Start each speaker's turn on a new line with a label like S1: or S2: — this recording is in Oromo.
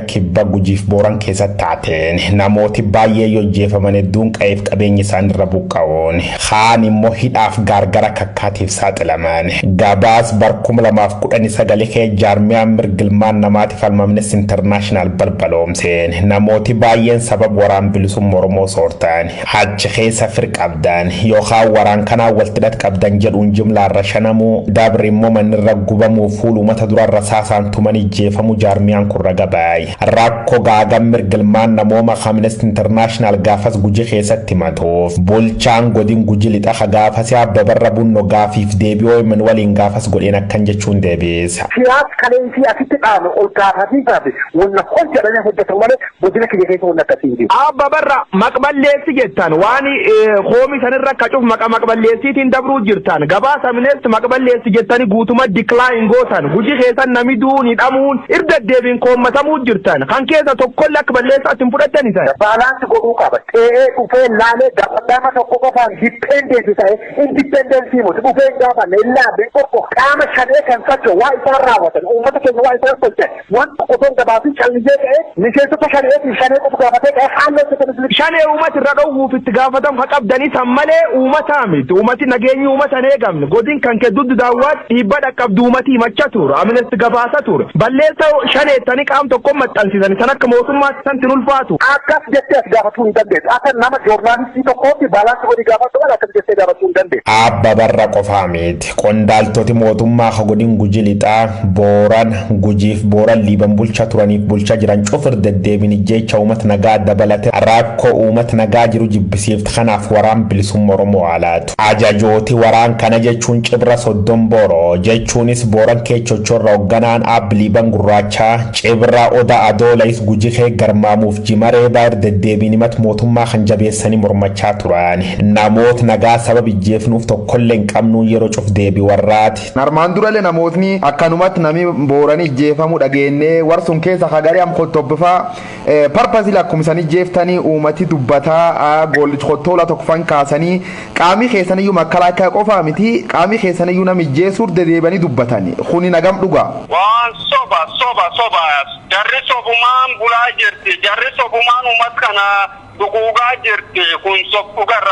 S1: kibba gujiif booran keessa taateen namooti baay'ee yoo jeefamanii dunqaa'eef qabeenyi isaanii irra buqqa'oon kaan immoo hidhaaf gargara kakkaatiif saaxilaman gabaas barkum 2019 kee jaarmiyaan mirgilmaan namaatiif falmamnes international balbaloomseen namooti baay'een sabab waraan bilisummaa Oromoo soortaan achi keessa firqabdan yookaan waraan kanaa waltidhat qabdan jedhuun jumlaan rashanamuu dabri immoo manirra gubamuu fuulumata durarra saasaan tumanii jeefamu jaarmiyaan kun ragabaay rakko gaagam mirgilmaan namooma Amnesty International gaafas guji keessatti matuuf bulchaan godin guji lixa gaafas abbabarra bunno gaafiif deebi'oo min waliin gaafas godheen akkan jechuun deebiisa
S2: siyaas kaleensi asitti dhaanu ol gaafatiif wanna hojjetanii hojjetan malee godina kiyya keessa wanna akkasiiti
S3: abbabarra maqballeessi jettan waan hoomi sanirra kacuuf maqballeessiitiin dabruu jirtan gabaasa Amnesty maqballeessi jettanii guutuma decline gootan guji keessan nami duuni dhamuun irda deebiin koommatamuu jirtan kan keessa tokko lakk balleessaatiin fudhatani ta'a
S2: baalaansi godhuu qaba ta'ee dhufee laalee gaafadhaama tokko qofaan dippendensi ta'e indipendensii muti dhufee gaafanne illaabe tokko qaama shanee kan socho waa isaan raawwatan uummata keenya waa isaan socho waan tokko toon gabaasii callisee ta'e miseensota shaneetiin shanee qofa gaafatee ta'e haallee
S3: shanee uummata irra dhowwuuf itti gaafatamu haa qabdanii san malee uummataa miti uummati nageenyi uummatan eegamne godin kan kee duddu daawwaat dhiibba dhaqqabdu uummatii macha ture Amnesty gabaasa ture balleessa shaneettanii qaam tokko maxxansiisanii san akka mootummaatti santi ulfaatu
S2: akkas jettee as gaafatuu hin dandeessu akka nama joornaalistii tokkootti baalaansi godhi gaafatu wala akkas jettee gaafatuu hin dandeessu
S1: abbabarra qofaa miti qondaaltoti mootummaa godin guji lixaa booran gujiif booran liiban bulcha turaniif bulcha jiran cufir deddeebini jecha uummata nagaa dabalate rakkoo uummata nagaa jiru jibbisiifti kanaaf waraan bilisummaa Oromoo alaatu ajajooti waraan kana jechuun cibra soddon booroo jechuunis booran keechochorra hoogganaan liiban gurraachaa cibra oda adoolais guji kee garmaamuuf jimaree baay'ee deddeebinimat mootummaa kan jabeessanii mormachaa turan namoota nagaa sabab ijjeefnuuf tokkollee hin qabnu yeroo cuf deebi warraati
S4: narmaan durale namootni akkanumatti nami booranii ijjeefamuu dhageenyee warsun keessa hagarii am qottobbifa parpasii lakkumsanii jeeftanii uummati dubbataa goolichi qottoola tokkofan kaasanii qaamii keessaniyyuu makkalaakkaa qofaa miti qaamii keessaniyyuu nami ijjeesuur deddeebanii dubbatanii kuni nagam dhugaa
S5: waan soba jarri sobumaan bulaa jirti jarri sobumaan uummata kana dhuguugaa jirti kun sob dhugarra